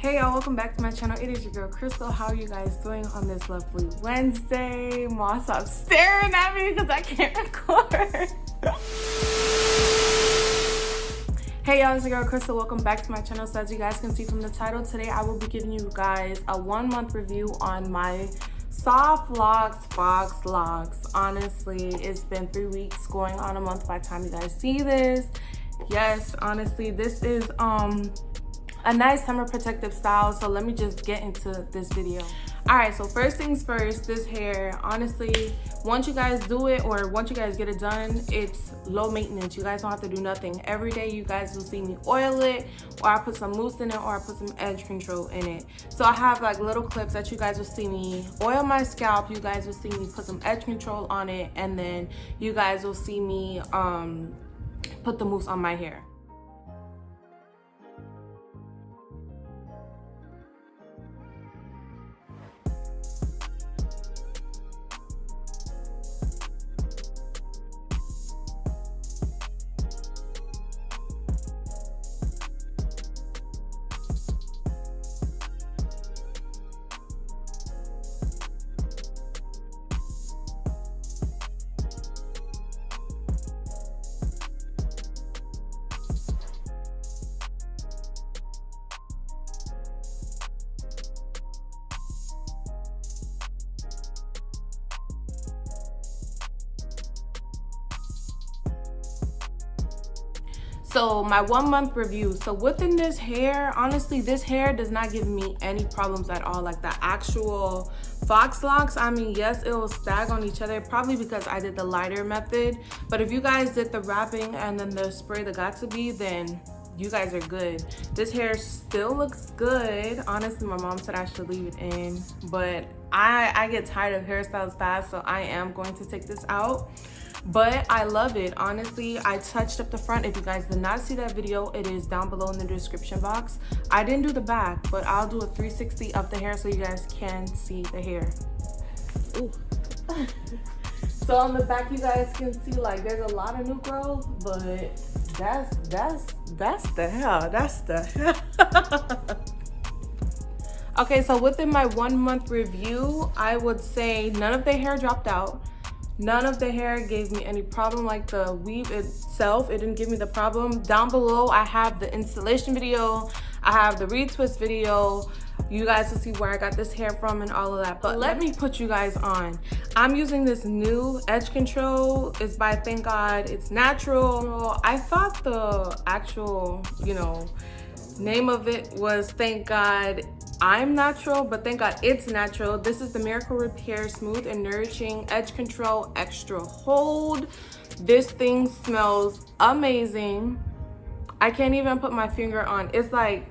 Hey y'all, welcome back to my channel. It is your girl Crystal. How are you guys doing on this lovely Wednesday? Ma, stop staring at me because I can't record. Hey y'all, it's your girl Crystal. Welcome back to my channel. So as you guys can see from the title, today I will be giving you guys a 1 month review on my soft locks, Faux Locs. Honestly, it's been 3 weeks going on a month by the time you guys see this. Yes, honestly, this is a nice summer protective style, so let me just get into this video. All right, so first things first, this hair, honestly, once you guys do it or once you guys get it done, it's low maintenance. You guys don't have to do nothing. Every day you guys will see me oil it, or I put some mousse in it, or I put some edge control in it. So I have like little clips that you guys will see me oil my scalp, you guys will see me put some edge control on it, and then you guys will see me put the mousse on my hair. So my 1 month review. So within this hair, honestly, this hair does not give me any problems at all. Like the actual Faux Locs, I mean, yes, it will stag on each other, probably because I did the lighter method. But if you guys did the wrapping and then the spray, the got-to-be, then you guys are good. This hair still looks good. Honestly, my mom said I should leave it in, but I get tired of hairstyles fast, so I am going to take this out. But I love it. Honestly, I touched up the front. If you guys did not see that video, it is down below in the description box. I didn't do the back, but I'll do a 360 of the hair so you guys can see the hair. Ooh. So on the back, you guys can see like there's a lot of new growth, but that's the hair. That's the hair. Okay, so within my 1 month review, I would say none of the hair dropped out. None of the hair gave me any problem. Like the weave itself, it didn't give me the problem. Down below, I have the installation video. I have the retwist video. You guys will see where I got this hair from and all of that. But let me put you guys on. I'm using this new edge control. It's by Thank God It's Natural. I thought the actual, name of it was Thank God I'm Natural, but thank God it's natural. This is the Miracle Repair Smooth and Nourishing Edge Control Extra Hold. This thing smells amazing. I can't even put my finger on. It's like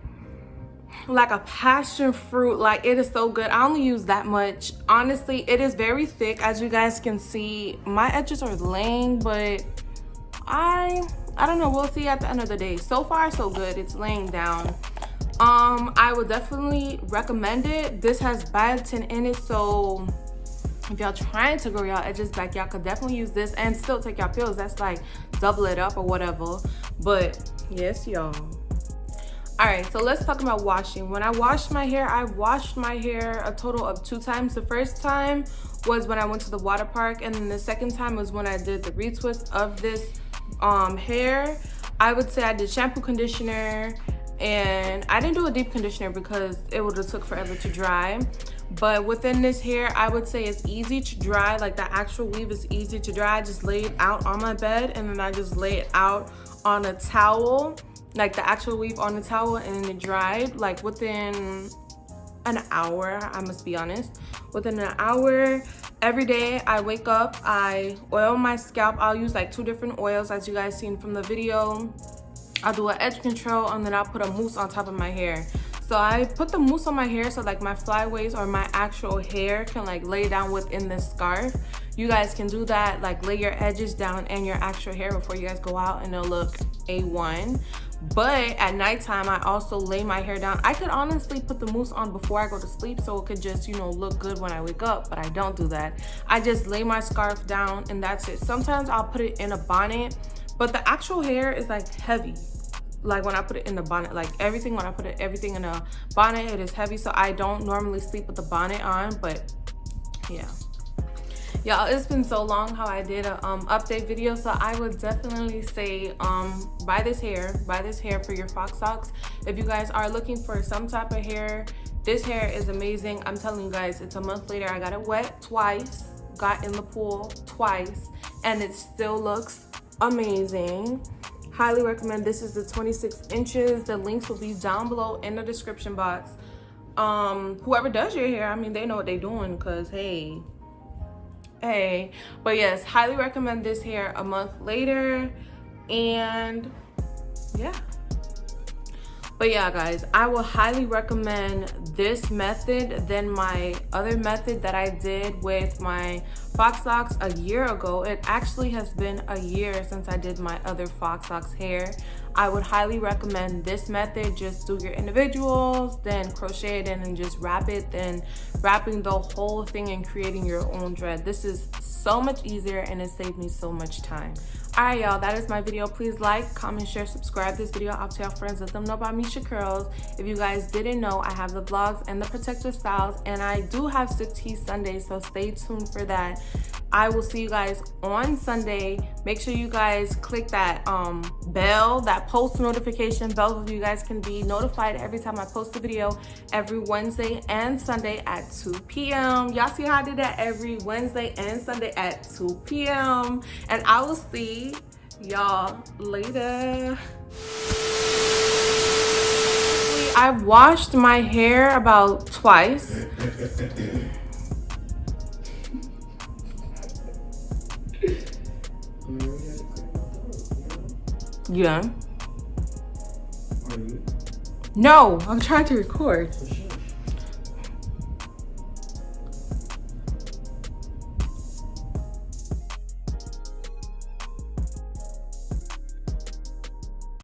a passion fruit. Like, it is so good. I only use that much. Honestly, it is very thick. As you guys can see, my edges are laying, but I don't know. We'll see at the end of the day. So far, so good. It's laying down. I would definitely recommend it. This has biotin in it, so if y'all trying to grow y'all edges back, y'all could definitely use this and still take y'all pills. That's like double it up or whatever. But yes, y'all. All right, so let's talk about washing. When I washed my hair, I washed my hair a total of 2 times. The first time was when I went to the water park, and then the second time was when I did the retwist of this hair. I would say I did shampoo, conditioner, and I didn't do a deep conditioner because it would have took forever to dry. But within this hair, I would say it's easy to dry. Like the actual weave is easy to dry. I just lay it out on my bed, and then I just lay it out on a towel, like the actual weave on the towel, and it dried like within an hour. I must be honest, within an hour. Every day I wake up, I oil my scalp. I'll use like 2 different oils, as you guys seen from the video. I'll do an edge control, and then I'll put a mousse on top of my hair. So I put the mousse on my hair so like my flyaways or my actual hair can like lay down within this scarf. You guys can do that, like lay your edges down and your actual hair before you guys go out, and it'll look A1. But at nighttime, I also lay my hair down. I could honestly put the mousse on before I go to sleep so it could just, look good when I wake up, but I don't do that. I just lay my scarf down and that's it. Sometimes I'll put it in a bonnet, but the actual hair is like heavy. like when I put it in the bonnet, like everything, when I put everything in a bonnet, it is heavy. So I don't normally sleep with the bonnet on, but yeah. Y'all, it's been so long how I did a update video, so I would definitely say buy this hair for your Faux Locs. If you guys are looking for some type of hair, this hair is amazing. I'm telling you guys, it's a month later. I got it wet twice, got in the pool twice, and it still looks amazing. Highly recommend. This is the 26 inches. The links will be down below in the description box. Whoever does your hair, I mean, they know what they're doing, because hey, but yes, highly recommend this hair a month later. And yeah, but yeah guys, I will highly recommend this method than my other method that I did with my Faux Locs a year ago. It actually has been a year since I did my other Faux Locs hair. I would highly recommend this method. Just do your individuals, then crochet it in and just wrap it, then wrapping the whole thing and creating your own dread. This is so much easier and it saved me so much time. Alright y'all, that is my video. Please like, comment, share, subscribe this video out to your friends. Let them know about Mesha Curlz. If you guys didn't know, I have the vlogs and the protective styles, and I do have Sip Tea Sunday, so stay tuned for that. I will see you guys on Sunday. Make sure you guys click that bell, that post notification bell, so you guys can be notified every time I post a video every Wednesday and Sunday at 2 p.m. Y'all see how I did that every Wednesday and Sunday at 2 p.m. And I will see y'all later. I've washed my hair about twice. You done? Are you? No, I'm trying to record.